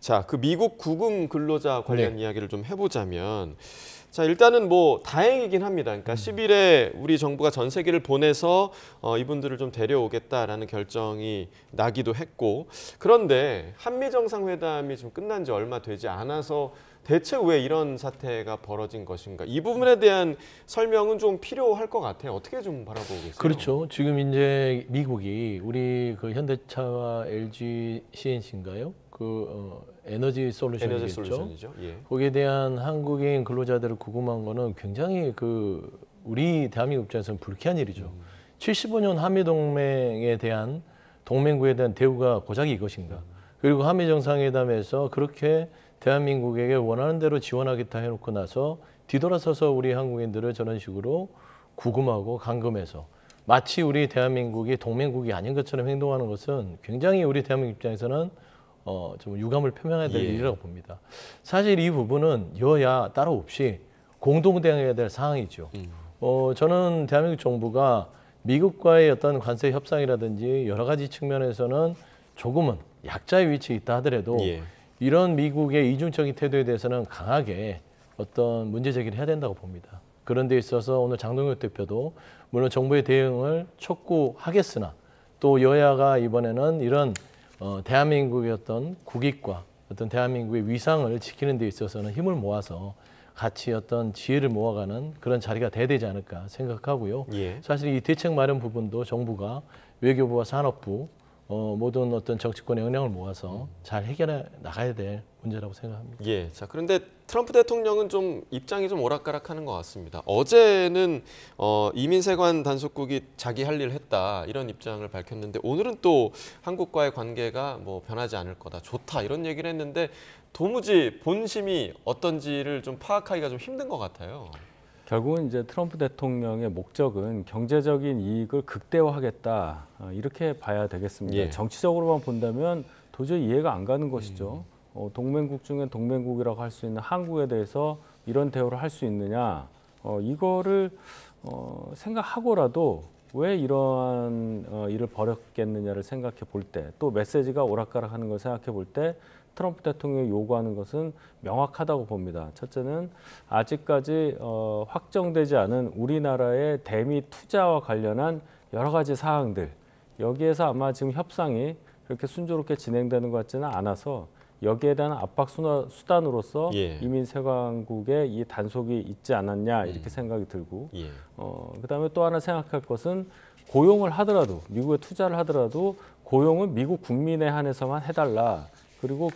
자, 그 미국 구금 근로자 관련 이야기를 좀 해보자면, 자, 일단은 뭐 다행이긴 합니다. 그러니까 10일에 우리 정부가 전세기를 보내서 이분들을 좀 데려오겠다라는 결정이 나기도 했고, 그런데 한미 정상회담이 지금 끝난 지 얼마 되지 않아서 대체 왜 이런 사태가 벌어진 것인가? 이 부분에 대한 설명은 좀 필요할 것 같아요. 어떻게 좀 바라보고 계세요? 그렇죠. 지금 이제 미국이 우리 그 현대차와 LG CNC인가요? 에너지 솔루션이겠죠. 예. 거기에 대한 한국인 근로자들을 구금한 거는 굉장히 우리 대한민국 입장에서는 불쾌한 일이죠. 75년 한미 동맹에 대한 동맹국에 대한 대우가 고작이 이것인가? 그리고 한미 정상회담에서 그렇게 대한민국에게 원하는 대로 지원하겠다 해놓고 나서 뒤돌아서서 우리 한국인들을 저런 식으로 구금하고 감금해서 마치 우리 대한민국이 동맹국이 아닌 것처럼 행동하는 것은 굉장히 우리 대한민국 입장에서는 좀 유감을 표명해야 될 일이라고 봅니다. 사실 이 부분은 여야 따로 없이 공동 대응해야 될 상황이죠. 저는 대한민국 정부가 미국과의 어떤 관세 협상이라든지 여러 가지 측면에서는 조금은 약자의 위치에 있다 하더라도 이런 미국의 이중적인 태도에 대해서는 강하게 어떤 문제 제기를 해야 된다고 봅니다. 그런 데 있어서 오늘 장동혁 대표도 물론 정부의 대응을 촉구하겠으나 또 여야가 이번에는 이런 대한민국의 어떤 국익과 어떤 대한민국의 위상을 지키는 데 있어서는 힘을 모아서 같이 어떤 지혜를 모아가는 그런 자리가 돼야 되지 않을까 생각하고요. 사실 이 대책 마련 부분도 정부가 외교부와 산업부 모든 어떤 정치권의 역량을 모아서 잘 해결해 나가야 될 문제라고 생각합니다. 예. 자, 그런데 트럼프 대통령은 좀 입장이 좀 오락가락하는 것 같습니다. 어제는 이민세관 단속국이 자기 할 일을 했다 이런 입장을 밝혔는데 오늘은 또 한국과의 관계가 뭐 변하지 않을 거다, 좋다 이런 얘기를 했는데 도무지 본심이 어떤지를 좀 파악하기가 좀 힘든 것 같아요. 결국은 이제 트럼프 대통령의 목적은 경제적인 이익을 극대화하겠다 이렇게 봐야 되겠습니다. 정치적으로만 본다면 도저히 이해가 안 가는 것이죠. 동맹국 중에 동맹국이라고 할 수 있는 한국에 대해서 이런 대우를 할 수 있느냐 이거를 생각하고라도 왜 이러한 일을 벌였겠느냐를 생각해 볼 때 또 메시지가 오락가락하는 걸 생각해 볼 때 트럼프 대통령이 요구하는 것은 명확하다고 봅니다. 첫째는 아직까지 확정되지 않은 우리나라의 대미 투자와 관련한 여러 가지 사항들 여기에서 아마 지금 협상이 그렇게 순조롭게 진행되는 것 같지는 않아서 여기에 대한 압박 수단으로서 이민세관국의 이 단속이 있지 않았냐 이렇게 생각이 들고 그다음에 또 하나 생각할 것은 고용을 하더라도 미국에 투자를 하더라도 고용은 미국 국민에 한해서만 해달라. 그리고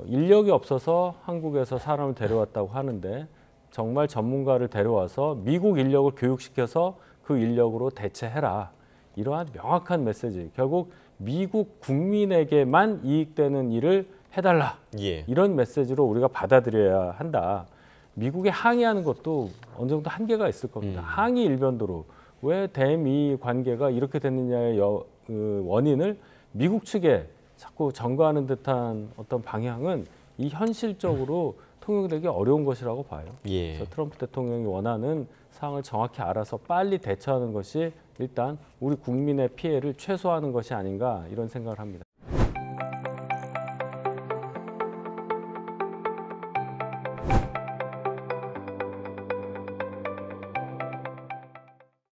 인력이 없어서 한국에서 사람을 데려왔다고 하는데 정말 전문가를 데려와서 미국 인력을 교육시켜서 그 인력으로 대체해라. 이러한 명확한 메시지. 결국 미국 국민에게만 이익되는 일을 해달라. 이런 메시지로 우리가 받아들여야 한다. 미국에 항의하는 것도 어느 정도 한계가 있을 겁니다. 항의 일변도로 왜 대미 관계가 이렇게 됐느냐의 원인을 미국 측에 자꾸 전가하는 듯한 어떤 방향은 이 현실적으로 통용되기 어려운 것이라고 봐요. 그래서 트럼프 대통령이 원하는 사항을 정확히 알아서 빨리 대처하는 것이 일단 우리 국민의 피해를 최소화하는 것이 아닌가 이런 생각을 합니다.